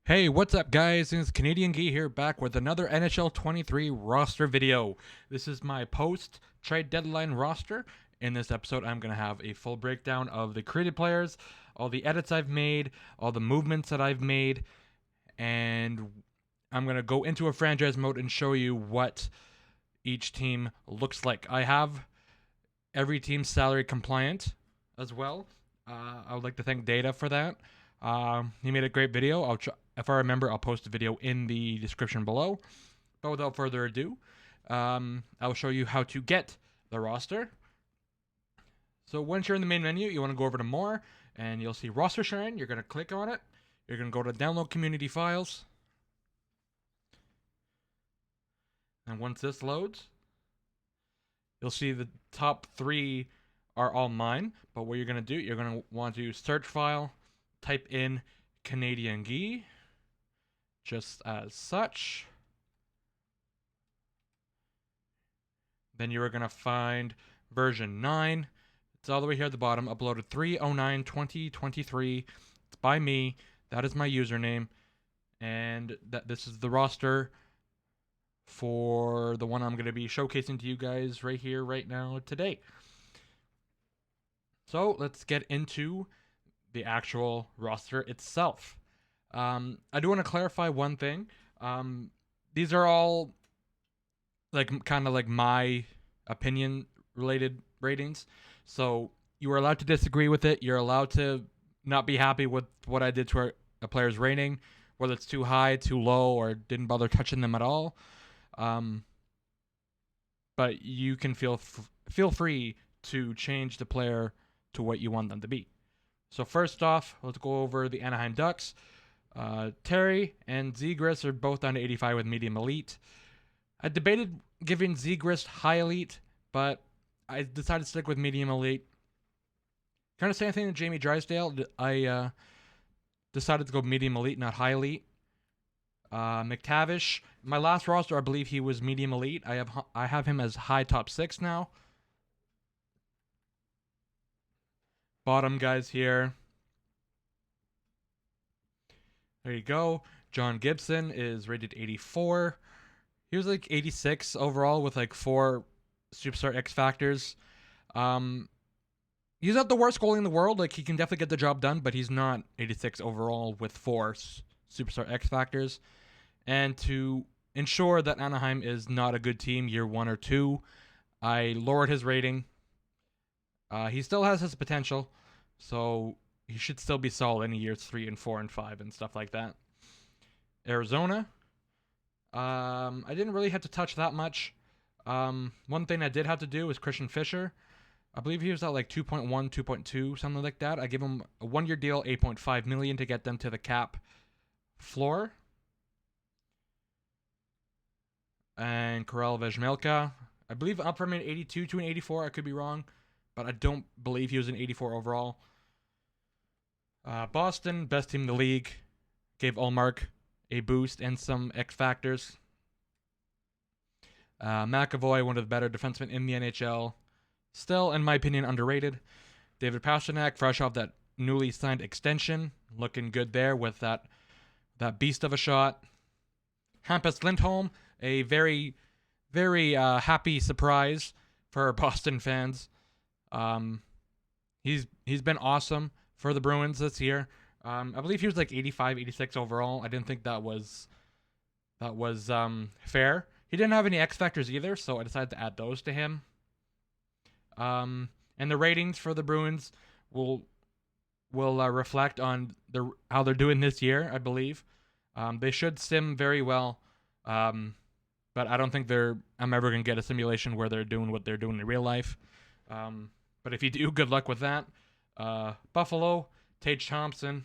Hey, what's up, guys? It's Canadian Gee here, back with another NHL 23 roster video. This is my post-trade deadline roster. In this episode, I'm going to have a full breakdown of the created players, all the edits I've made, all the movements that I've made, and I'm going to go into a franchise mode and show you what each team looks like. I have every team salary compliant as well. I would like to thank Data for that. He made a great video. If I remember, I'll post a video in the description below. But without further ado, I'll show you how to get the roster. So once you're in the main menu, you want to go over to More, and you'll see Roster Sharing. You're going to click on it. You're going to go to Download Community Files. And once this loads, you'll see the top three are all mine. But what you're going to do, you're going to want to search file, type in Canadian Gee, just as such. Then you are going to find version 9. It's all the way here at the bottom, uploaded 3/09/2023. It's by me. That is my username. And this is the roster for the one I'm going to be showcasing to you guys right here, right now, today. So let's get into the actual roster itself. I do want to clarify one thing. These are all kind of like my opinion related ratings. So you are allowed to disagree with it. You're allowed to not be happy with what I did to a player's rating, whether it's too high, too low, or didn't bother touching them at all. But you can feel free to change the player to what you want them to be. So first off, let's go over the Anaheim Ducks. Terry and Zegras are both down to 85 with medium elite. I debated giving Zegras high elite, but I decided to stick with medium elite. Kind of same thing to Jamie Drysdale. I decided to go medium elite, not high elite. McTavish, my last roster, I believe he was medium elite. I have him as high top 6 now. Bottom guys here. There you go. John Gibson is rated 84. He was like 86 overall with like 4 superstar X factors. He's not the worst goalie in the world. Like, he can definitely get the job done, but he's not 86 overall with 4 superstar X factors. And to ensure that Anaheim is not a good team year 1 or 2, I lowered his rating. He still has his potential, so he should still be solid in years 3 and 4 and 5 and stuff like that. Arizona, I didn't really have to touch that much. One thing I did have to do was Christian Fischer. I believe he was at like 2.1, 2.2, something like that. I give him a 1-year deal, $8.5 million to get them to the cap floor. And Karel Vejmelka, I believe up from an 82 to an 84. I could be wrong, but I don't believe he was an 84 overall. Boston, best team in the league, gave Ullmark a boost and some X factors. McAvoy, one of the better defensemen in the NHL. Still, in my opinion, underrated. David Pastrnak, fresh off that newly signed extension, looking good there with that beast of a shot. Hampus Lindholm, a very, very happy surprise for Boston fans. He's been awesome for the Bruins this year. I believe he was like 85, 86 overall. I didn't think that was fair. He didn't have any X factors either, so I decided to add those to him. And the ratings for the Bruins will reflect on how they're doing this year, I believe. They should sim very well, but I don't think I'm ever going to get a simulation where they're doing what they're doing in real life. But if you do, good luck with that. Buffalo, Tage Thompson,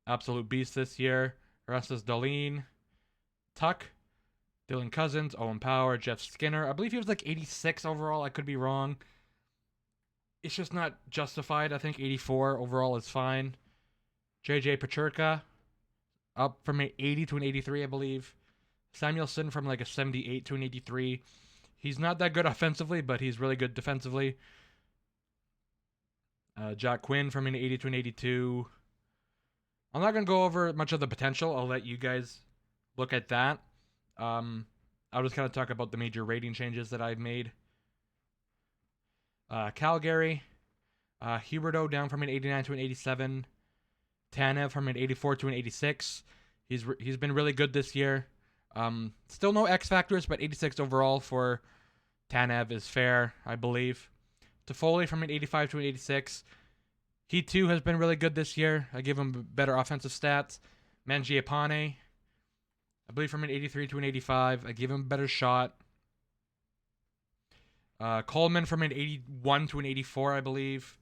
absolute beast this year. Rasmus Dahlin, Tuck, Dylan Cousins, Owen Power, Jeff Skinner. I believe he was like 86 overall. I could be wrong. It's just not justified. I think 84 overall is fine. JJ Paterka, up from an 80 to an 83, I believe. Samuelson from like a 78 to an 83. He's not that good offensively, but he's really good defensively. Jack Quinn from an 80 to an 82. I'm not going to go over much of the potential. I'll let you guys look at that. I'll just kind of talk about the major rating changes that I've made. Calgary, Huberdeau down from an 89 to an 87. Tanev from an 84 to an 86. He's been really good this year. Still no X factors, but 86 overall for Tanev is fair, I believe. Toffoli from an 85 to an 86. He too has been really good this year. I give him better offensive stats. Mangiapane, I believe from an 83 to an 85. I give him a better shot. Coleman from an 81 to an 84, I believe.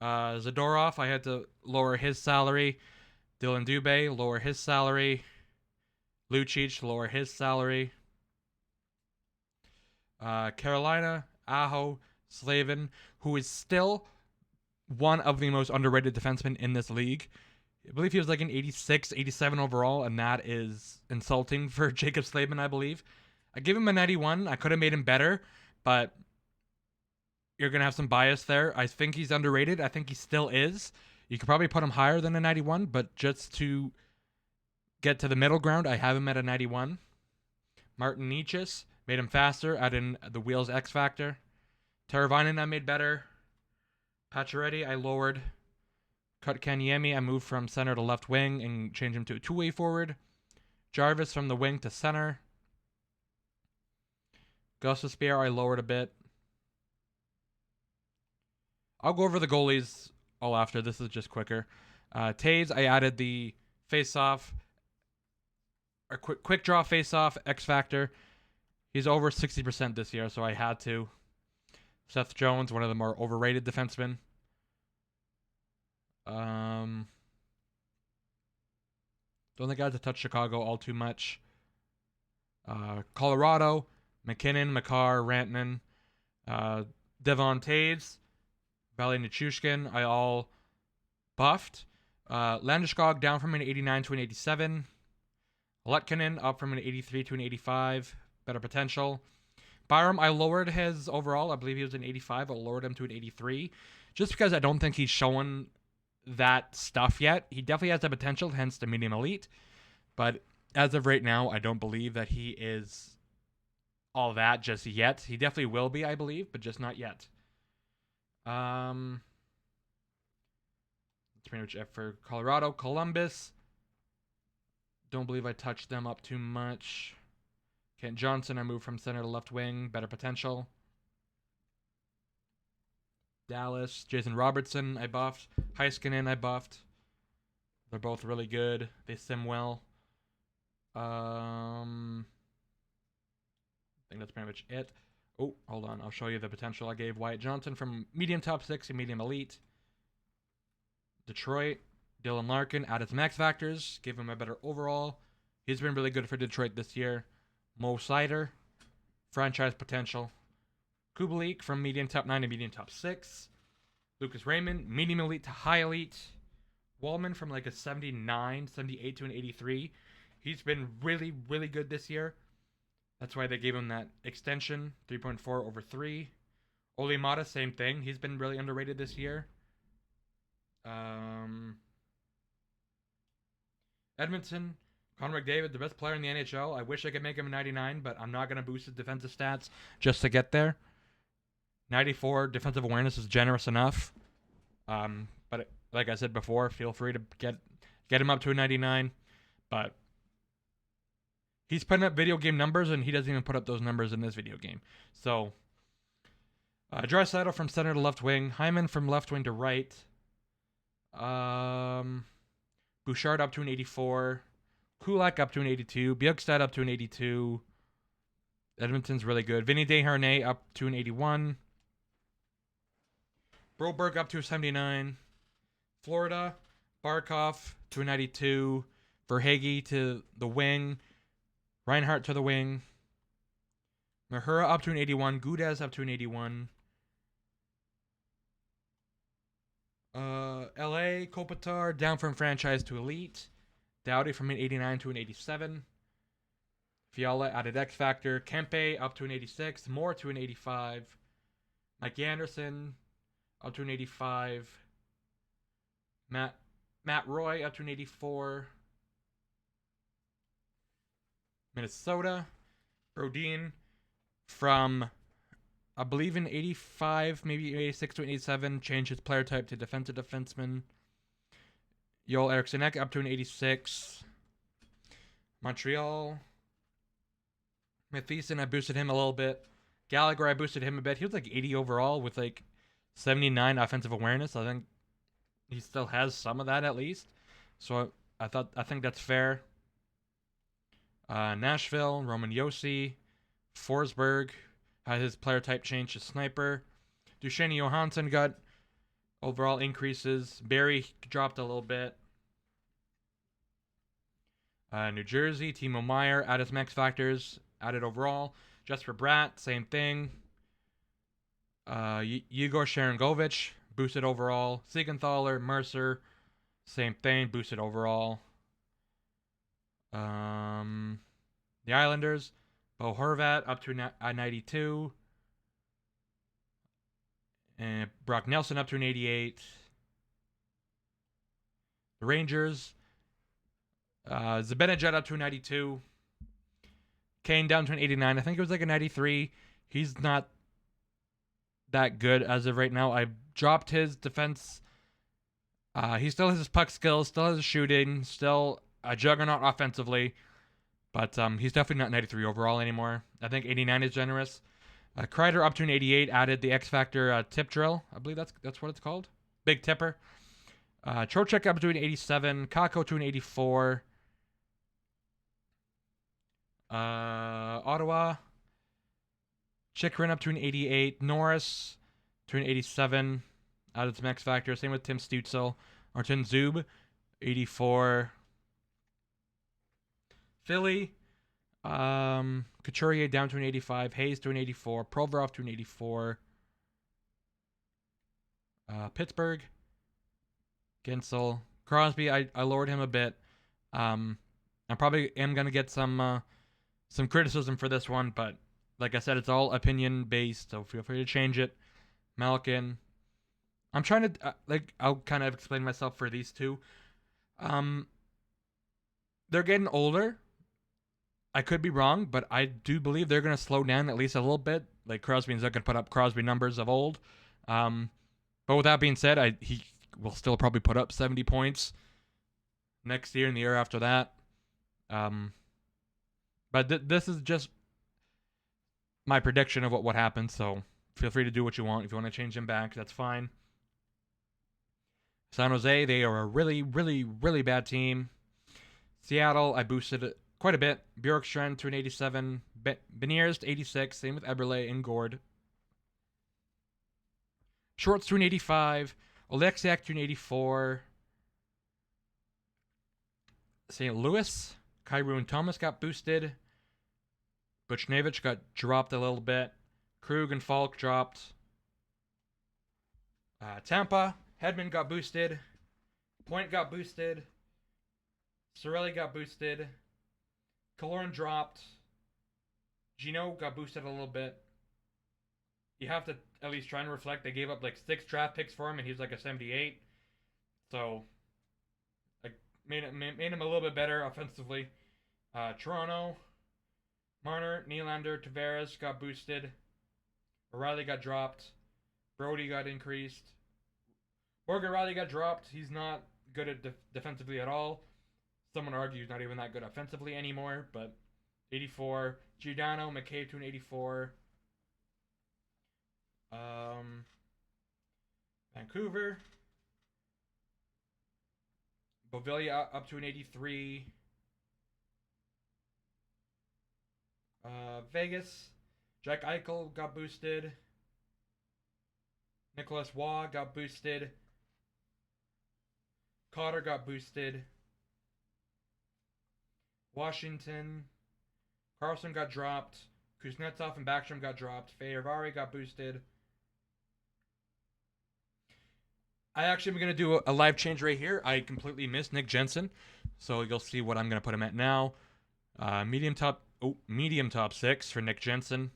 Zadorov, I had to lower his salary. Dylan Dubé, lower his salary. Lucic, lower his salary. Carolina, Aho, Slavin, who is still one of the most underrated defensemen in this league. I believe he was like an 86, 87 overall, and that is insulting for Jacob Slavin, I believe. I give him a 91. I could have made him better, but you're going to have some bias there. I think he's underrated. I think he still is. You could probably put him higher than a 91, but just to get to the middle ground, I have him at a 91. Martin Nietzsche, made him faster, add in the wheels X factor. Teravainen I made better. Pacioretty I lowered. Kotkaniemi I moved from center to left wing and changed him to a two-way forward. Jarvis from the wing to center. Gostisbehere I lowered a bit. I'll go over the goalies all after. This is just quicker. Taves, I added the face-off, or quick draw face-off X factor. He's over 60% this year, so I had to. Seth Jones, one of the more overrated defensemen. Don't think I had to touch Chicago all too much. Colorado, McKinnon, Makar, Rantanen, Devon Taves, Valley Nichushkin, I all buffed. Landeskog down from an 89 to an 87. Lutkinen up from an 83 to an 85. Better potential. Byram, I lowered his overall. I believe he was an 85. I lowered him to an 83. Just because I don't think he's showing that stuff yet. He definitely has the potential, hence the medium elite. But as of right now, I don't believe that he is all that just yet. He definitely will be, I believe, but just not yet. That's pretty much it for Colorado. Columbus, don't believe I touched them up too much. Kent Johnson, I moved from center to left wing. Better potential. Dallas, Jason Robertson, I buffed. Heiskanen, I buffed. They're both really good. They sim well. I think that's pretty much it. Oh, hold on. I'll show you the potential I gave Wyatt Johnson from medium top 6 to medium elite. Detroit, Dylan Larkin added some X factors. Gave him a better overall. He's been really good for Detroit this year. Mo Seider, franchise potential. Kubalik from medium top 9 to medium top 6. Lucas Raymond, medium elite to high elite. Wallman from like a 79, 78 to an 83. He's been really, really good this year. That's why they gave him that extension, 3.4 over 3. Oli Mata, same thing. He's been really underrated this year. Edmonton, Connor McDavid, the best player in the NHL. I wish I could make him a 99, but I'm not going to boost his defensive stats just to get there. 94 defensive awareness is generous enough. But like I said before, feel free to get him up to a 99. But he's putting up video game numbers, and he doesn't even put up those numbers in this video game. So, Draisaitl from center to left wing. Hyman from left wing to right. Bouchard up to an 84. Kulak up to an 82. Bjugstad up to an 82. Edmonton's really good. Vinny Desharnais up to an 81. Broberg up to a 79. Florida, Barkov to a 92. Verhaeghe to the wing. Reinhardt to the wing. Mahura up to an 81. Gudez up to an 81. LA, Kopitar down from franchise to elite. Doughty from an 89 to an 87. Fiala added X Factor. Kempe up to an 86. Moore to an 85. Mike Anderson up to an 85. Matt Matt Roy up to an 84. Minnesota. Brodin from, I believe, in 85, maybe 86 to 87, changed his player type to defensive defenseman. Joel Eriksson Ek up to an 86. Montreal. Matheson, I boosted him a little bit. Gallagher, I boosted him a bit. He was like 80 overall with like 79 offensive awareness. I think he still has some of that at least. So I think that's fair. Nashville, Roman Josi. Forsberg had his player type changed to sniper. Duchenne Johansson got overall increases. Barry dropped a little bit. New Jersey, Timo Meyer added some X factors, added overall. Jesper Bratt, same thing. Igor Sharangovich, boosted overall. Siegenthaler, Mercer, same thing, boosted overall. The Islanders, Bo Horvat up to 92. And Brock Nelson up to an 88. The Rangers, Zibanejad up to a 92. Kane down to an 89. I think it was like a 93. He's not that good as of right now. I dropped his defense. He still has his puck skills, still has his shooting, still a juggernaut offensively. But he's definitely not 93 overall anymore. I think 89 is generous. Kreider up to an 88, added the X Factor tip drill. I believe that's what it's called. Big tipper. Trocheck up to an 87. Kako to an 84. Ottawa. Chikrin up to an 88. Norris to an 87. Added some X Factor. Same with Tim Stutzel. Martin Zub, 84. Philly. Couturier down to an 85. Hayes to an 84. Provorov to an 84. Pittsburgh. Gensel. Crosby, I lowered him a bit. I probably am going to get some criticism for this one, but like I said, it's all opinion based, so feel free to change it. Malkin. I'm trying to, I'll kind of explain myself for these two. They're getting older. I could be wrong, but I do believe they're going to slow down at least a little bit. Like Crosby's not going to put up Crosby numbers of old. But with that being said, he will still probably put up 70 points next year and the year after that. But this is just my prediction of what would happen, so feel free to do what you want. If you want to change him back, that's fine. San Jose, they are a really, really, really bad team. Seattle, I boosted it quite a bit. Bjorkstrand to an 87. Beniers to 86. Same with Eberle and Gord. Shorts to an 85. Oleksiak to an 84. St. Louis. Kyrou and Thomas got boosted. Buchnevich got dropped a little bit. Krug and Falk dropped. Tampa. Hedman got boosted. Point got boosted. Cirelli got boosted. Killorn dropped. Gino got boosted a little bit. You have to at least try and reflect. They gave up like 6 draft picks for him, and he's like a 78. So, made him a little bit better offensively. Toronto. Marner, Nylander, Tavares got boosted. O'Reilly got dropped. Brody got increased. Morgan Riley got dropped. He's not good at defensively at all. Someone argues not even that good offensively anymore, but 84. Giordano, McCabe to an 84. Vancouver. Bovilia up to an 83. Vegas. Jack Eichel got boosted. Nicholas Waugh got boosted. Cotter got boosted. Washington. Carlson got dropped. Kuznetsov and Backstrom got dropped. Fehervari got boosted. I actually am going to do a live change right here. I completely missed Nick Jensen, so you'll see what I'm going to put him at now. Medium top 6 for Nick Jensen.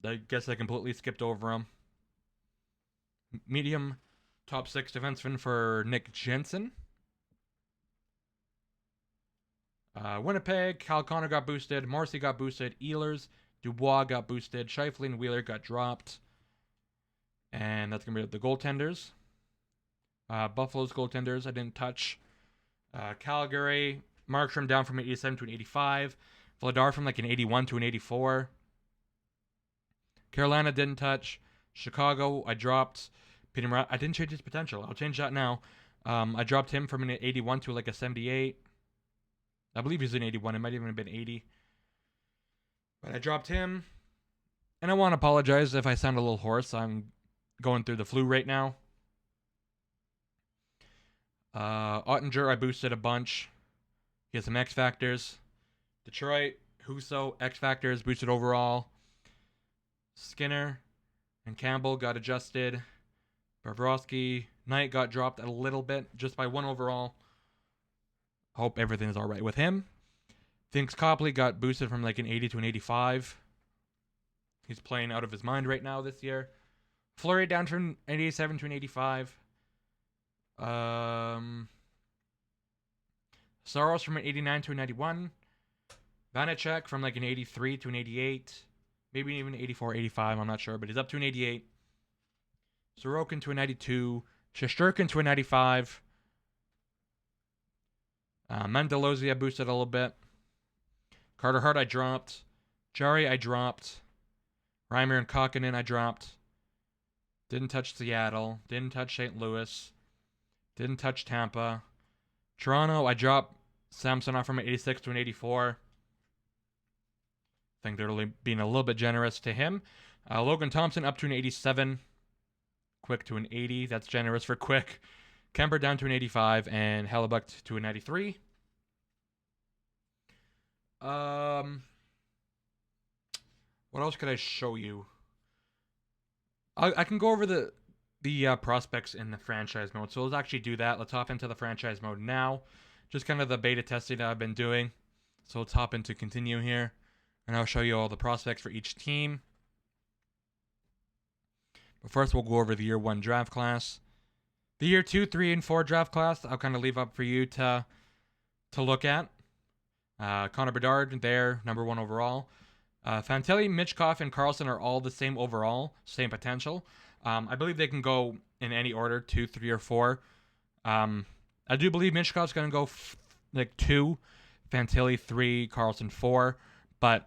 I guess I completely skipped over him. Medium Top 6 defenseman for Nick Jensen. Winnipeg, Kyle Connor got boosted. Morrissey got boosted. Ehlers, Dubois got boosted. Scheifele and Wheeler got dropped. And that's going to be the goaltenders. Buffalo's goaltenders I didn't touch. Calgary, Markstrom down from an 87 to an 85. Vladar from like an 81 to an 84. Carolina didn't touch. Chicago, I dropped. Peter, I didn't change his potential. I'll change that now. I dropped him from an 81 to like a 78. I believe he's an 81. It might even have been 80. But I dropped him. And I want to apologize if I sound a little hoarse. I'm going through the flu right now. Ottinger, I boosted a bunch. He has some X Factors. Detroit, Huso, X Factors, boosted overall. Skinner and Campbell got adjusted. Bobrovsky, Knight got dropped a little bit, just by 1 overall. Hope everything is all right with him. Thinks Copley got boosted from like an 80 to an 85. He's playing out of his mind right now this year. Fleury down from an 87 to an 85. Saros from an 89 to an 91. Vanacek from like an 83 to an 88. Maybe even 84, 85, I'm not sure, but he's up to an 88. Sorokin to a 92. Shesterkin to a 95. Mandalozzi boosted a little bit. Carter Hart I dropped. Jari I dropped. Reimer and Kokkonen I dropped. Didn't touch Seattle. Didn't touch St. Louis. Didn't touch Tampa. Toronto, I dropped Samsonov from an 86 to an 84. I think they're being a little bit generous to him. Logan Thompson up to an 87. Quick to an 80. That's generous for Quick. Kemper down to an 85. And Hellebuck to a 93. What else could I show you? I can go over the prospects in the franchise mode. So let's actually do that. Let's hop into the franchise mode now. Just kind of the beta testing that I've been doing. So let's hop into continue here. And I'll show you all the prospects for each team. But first we'll go over the year 1 draft class. The year 2, 3, and 4 draft class, I'll kind of leave up for you to look at. Connor Bedard, there, number 1 overall. Fantilli, Michkov, and Carlson are all the same overall, same potential. I believe they can go in any order, 2, 3, or 4. I do believe Michkov's going to go 2, Fantilli 3, Carlson 4. But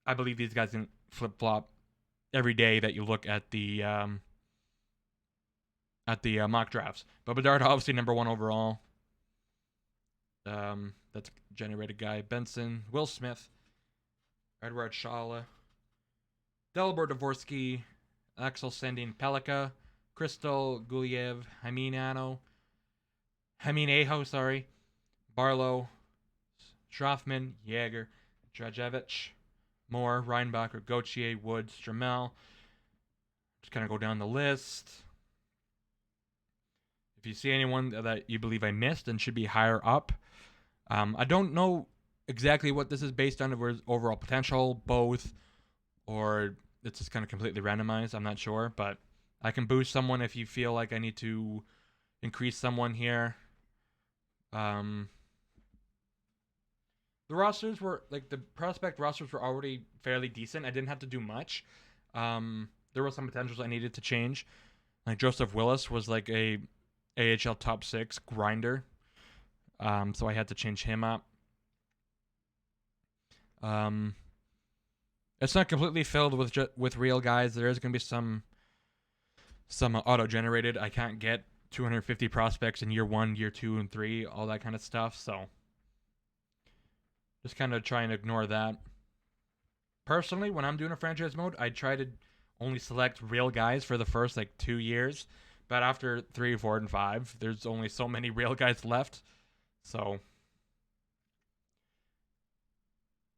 I believe these guys can flip-flop every day that you look at the mock drafts. But Bedard, obviously, number 1 overall. That's generated guy. Benson, Will Smith, Edward Shala, Delbor Dvorsky, Axel Sendin Pelika, Crystal Guliev, Hameen Aho, Barlow, Schraffman, Jaeger, Drajevic, Moore, Reinbacher, Gauthier, Woods, Stramel. Just kind of go down the list. If you see anyone that you believe I missed and should be higher up, I don't know exactly what this is based on, if it's overall potential, both, or it's just kind of completely randomized. I'm not sure, but I can boost someone if you feel like I need to increase someone here. The rosters were, the prospect rosters were already fairly decent. I didn't have to do much. There were some potentials I needed to change. Like Joseph Willis was like a AHL top 6 grinder. So I had to change him up. It's not completely filled with real guys. There is going to be some auto-generated. I can't get 250 prospects in year 1, year 2, and 3, all that kind of stuff. So just kind of try and ignore that. Personally, when I'm doing a franchise mode, I try to only select real guys for the first 2 years. But after 3, 4, and 5, there's only so many real guys left. So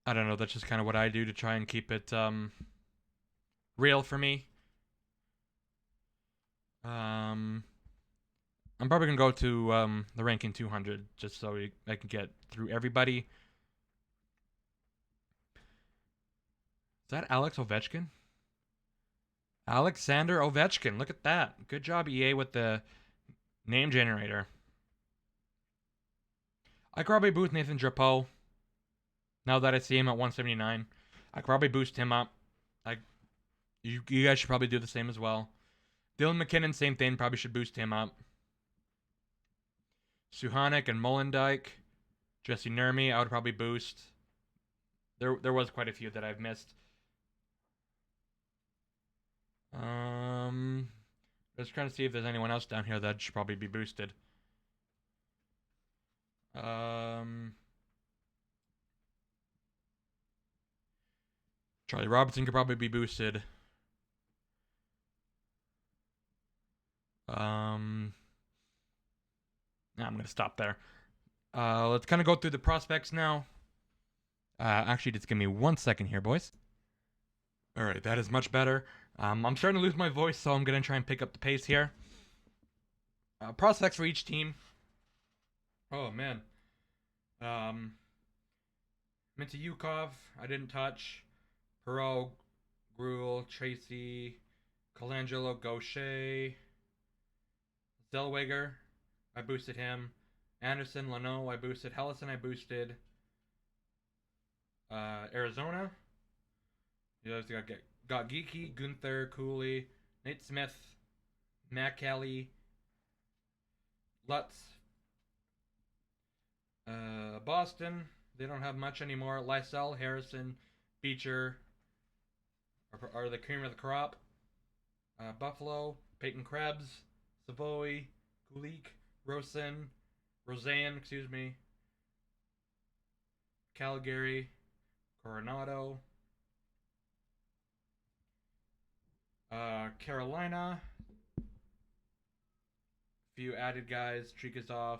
I don't know. That's just kind of what I do to try and keep it real for me. I'm probably going to go to the ranking 200 just so I can get through everybody. Is that Alex Ovechkin? Alexander Ovechkin. Look at that. Good job, EA, with the name generator. I could probably boost Nathan Drapeau. Now that I see him at 179, I could probably boost him up. You guys should probably do the same as well. Dylan McKinnon, same thing. Probably should boost him up. Suhanik and Molendyke. Jesse Nurmi, I would probably boost. There was quite a few that I've missed. Just trying to see if there's anyone else down here that should probably be boosted. Charlie Robertson could probably be boosted. I'm gonna stop there. Let's kind of go through the prospects now. Actually, just give me 1 second here, boys. All right, that is much better. I'm starting to lose my voice, so I'm gonna try and pick up the pace here. Prospects for each team. Oh man. Mintayukov, I didn't touch. Perot, Gruel, Tracy, Colangelo, Gaucher, Zellweger, I boosted him. Anderson, Leno, I boosted. Hellison, I boosted. Arizona. You guys got Geeky, Gunther, Cooley, Nate Smith, Matt Kelly, Lutz. Boston, they don't have much anymore. Lysell, Harrison, Beecher are the cream of the crop. Buffalo, Peyton Krebs, Savoy, Kulik, Rosen, excuse me. Calgary, Coronado. Carolina. Few added guys. Chikazov.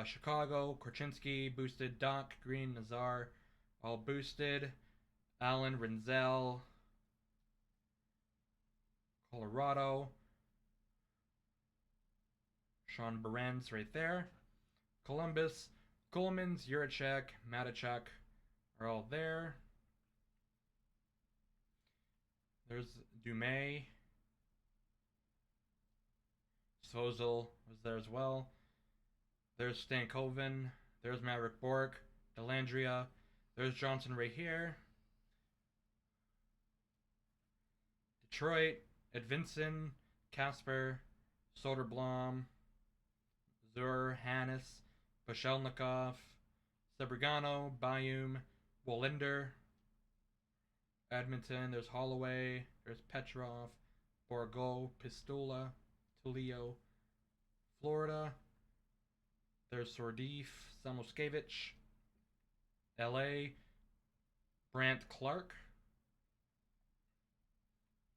Chicago, Korchinski, boosted. Doc, Green, Nazar, all boosted. Allen, Renzel. Colorado. Sean Barens right there. Columbus, Coleman's, Juracek, Matachuk are all there. There's Dumais. Sozel was there as well. There's Stankoven. There's Maverick Bork. Delandria. There's Johnson right here. Detroit. Edvinson. Casper. Soderblom. Zur. Hannes. Pashelnikov. Sebrigano. Bayum. Wallinder. Edmonton. There's Holloway. There's Petrov. Borgo. Pistola. Tulio. Florida. There's Sordif, Samoskevich, LA, Brant Clark,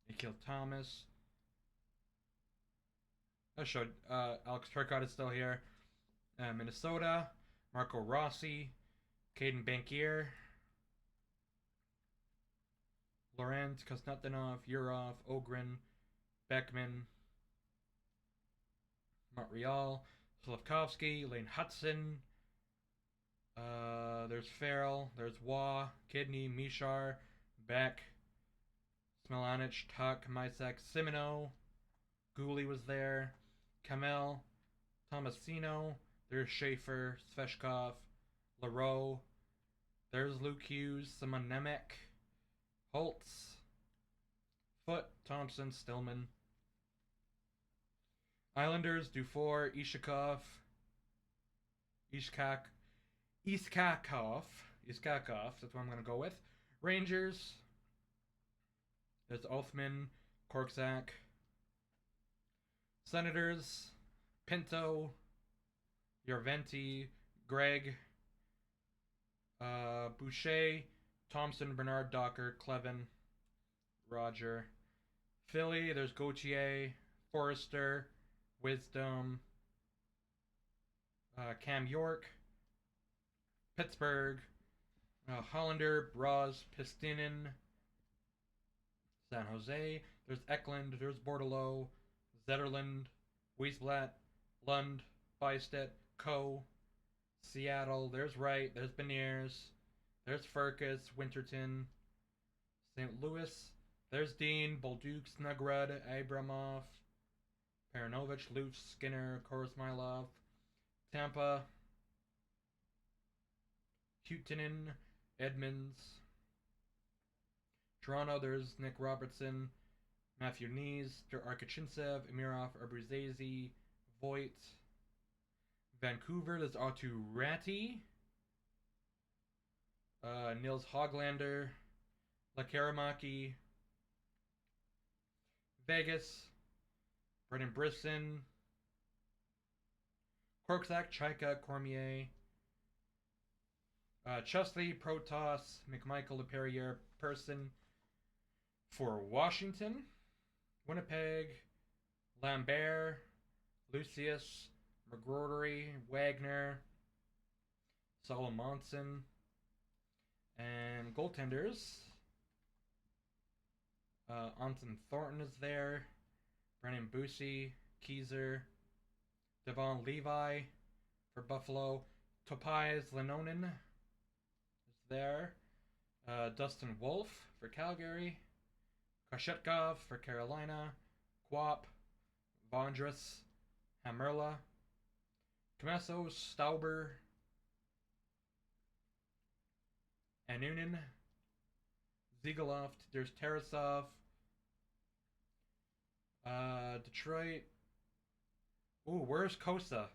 Nikhil Thomas. I showed Alex Turcotte is still here. Minnesota, Marco Rossi, Caden Bankier, Laurent Kosnetdinov, Yurov, Ogren, Beckman, Montreal, Slavkovsky, Lane Hudson. There's Farrell. There's Waugh, Kidney, Mishar, Beck, Smelanich, Tuck, Mysek, Simino. Gooley was there. Kamel, Tomasino. There's Schaefer, Sveshkov, LaRoe. There's Luke Hughes, Simon Nemec, Holtz, Foote, Thompson, Stillman. Islanders, Dufour, Ishakov, Iskakov, that's what I'm going to go with. Rangers, there's Othman, Korczak. Senators, Pinto, Yarventi, Greg, Boucher, Thompson, Bernard, Docker, Clevin, Roger. Philly, there's Gauthier, Forrester, Wisdom, Cam York. Pittsburgh, Hollander, Braz, Pistinen, San Jose. There's Eklund, there's Bordelot, Zetterland, Wiesblatt, Lund, Bystedt, Coe, Seattle. There's Wright, there's Beniers, there's Furcus, Winterton, St. Louis, There's Dean, Bolduc, Snugrud, Abramov, Paranovich, Luce, Skinner, Korosmylov, Tampa, Hutinen, Edmonds. Toronto, there's Nick Robertson, Matthew Nees, Arkachintsev, Emirov, Abruzzese, Voigt. Vancouver, there's Artu Ratti, Nils Hoglander, Lakaramaki. Vegas, Brendan Brisson, Korczak, Chaika, Cormier, Chesley, Protoss, McMichael, LePerriere, Person. For Washington, Winnipeg, Lambert, Lucius, McGrory, Wagner, Solomonson, and goaltenders. Anton Thornton is there, Brennan Busey, Keyser, Devon Levi for Buffalo, Topias Lenonen is there, Dustin Wolf for Calgary, Koshetkov for Carolina, Quap, Vondras, Hamerla, Tomaso, Stauber, Anunin, Ziegeloft, there's Tarasov, Detroit. Ooh, where's Kosa?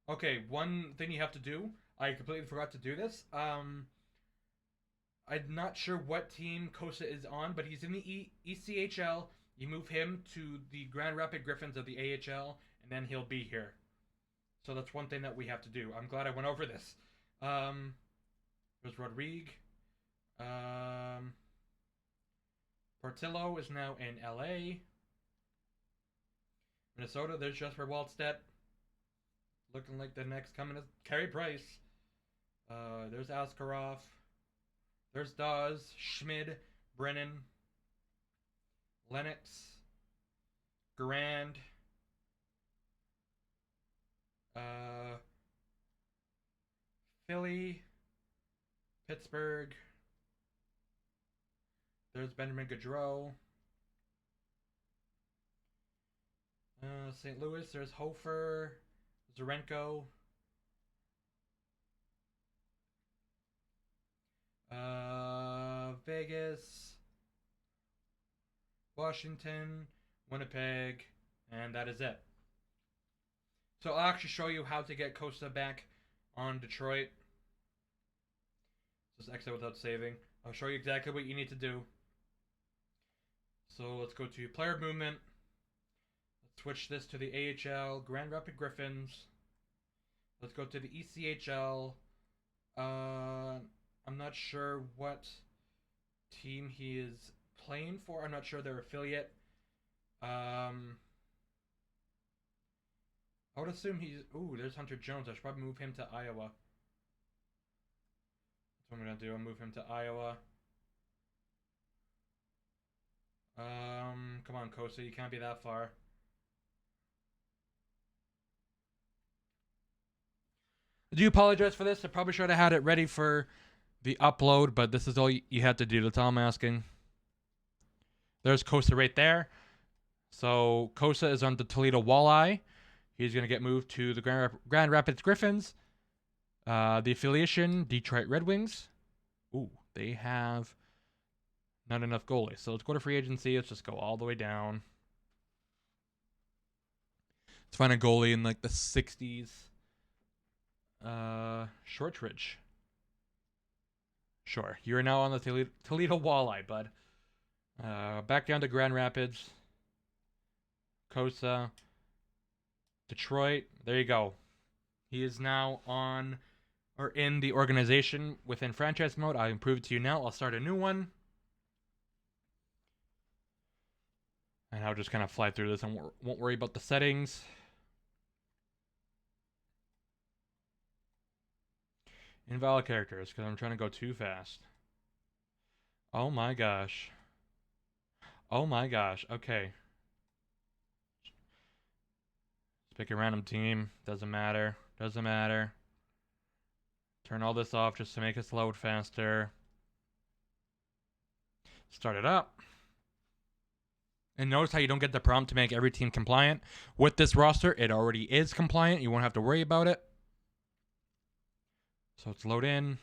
Okay, one thing you have to do. I completely forgot to do this. I'm not sure what team Kosa is on, but he's in the ECHL. You move him to the Grand Rapid Griffins of the AHL, and then he'll be here. So that's one thing that we have to do. I'm glad I went over this. There's Rodrigue. Portillo is now in LA. Minnesota, there's Jesper Waldstedt. Looking like the next coming is Carey Price. There's Askarov. There's Dawes, Schmid, Brennan, Lennox, Garand, Philly, Pittsburgh. There's Benjamin Gaudreau. St. Louis, there's Hofer, Zarenko. Vegas, Washington, Winnipeg, and that is it. So I'll actually show you how to get Costa back on Detroit. Just exit without saving. I'll show you exactly what you need to do. So let's go to player movement. Let's switch this to the AHL, Grand Rapid Griffins. Let's go to the ECHL. I'm not sure what team he is playing for. I'm not sure their affiliate. I would assume he's... Ooh, there's Hunter Jones. I should probably move him to Iowa. That's what I'm going to do. I'll move him to Iowa. Come on, Kosa. You can't be that far. I do apologize for this. I probably should have had it ready for the upload, but this is all you had to do. That's all I'm asking. There's Kosa right there. So Kosa is on the Toledo Walleye. He's going to get moved to the Grand Rapids Griffins. The affiliation, Detroit Red Wings. Ooh, they have not enough goalies. So let's go to free agency. Let's just go all the way down. Let's find a goalie in like the 60s. Shortridge. Sure. You're now on the Toledo Walleye, bud. Back down to Grand Rapids. Kosa. Detroit. There you go. He is now on or in the organization within franchise mode. I'll improve it to you now. I'll start a new one. And I'll just kind of fly through this and won't worry about the settings. Invalid characters, because I'm trying to go too fast. Oh my gosh. Oh my gosh. Okay. Let's pick a random team. Doesn't matter. Doesn't matter. Turn all this off just to make us load faster. Start it up. And notice how you don't get the prompt to make every team compliant. With this roster, it already is compliant. You won't have to worry about it. So let's load in.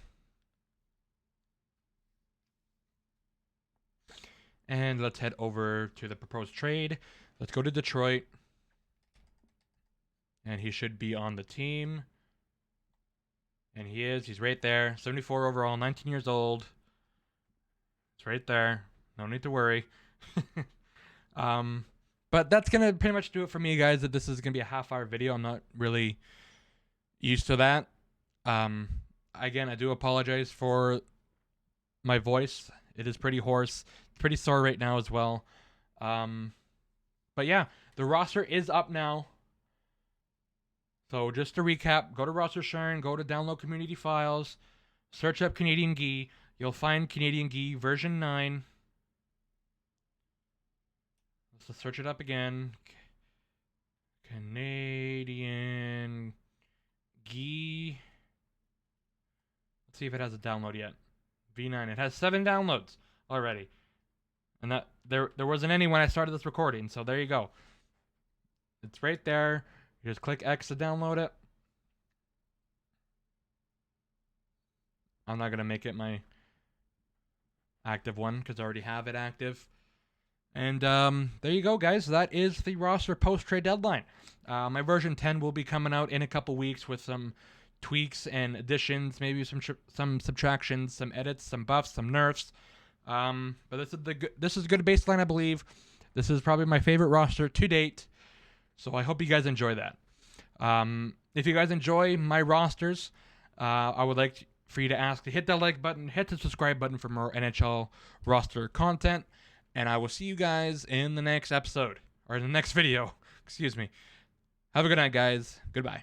And let's head over to the proposed trade. Let's go to Detroit. And he should be on the team. And he is. He's right there. 74 overall, 19 years old. It's right there. No need to worry. But that's going to pretty much do it for me, guys. That this is going to be a half-hour video. I'm not really used to that. Again, I do apologize for my voice. It is pretty hoarse. It's pretty sore right now as well. But yeah, the roster is up now. So just to recap, go to roster sharing, go to download community files, search up Canadian Gi. You'll find Canadian Gi version 9. Let's search it up again. Canadian Gi. Let's see if it has a download yet. V9. It has 7 downloads already. And that there wasn't any when I started this recording, so there you go. It's right there. You just click X to download it. I'm not going to make it my active one because I already have it active. And there you go, guys. That is the roster post-trade deadline. My version 10 will be coming out in a couple weeks with some tweaks and additions, maybe some subtractions, some edits, some buffs, some nerfs. But this is a good baseline, I believe. This is probably my favorite roster to date. So I hope you guys enjoy that. If you guys enjoy my rosters, I would like for you to ask to hit that like button, hit the subscribe button for more NHL roster content, and I will see you guys in the next episode, or in the next video. Excuse me. Have a good night, guys. Goodbye.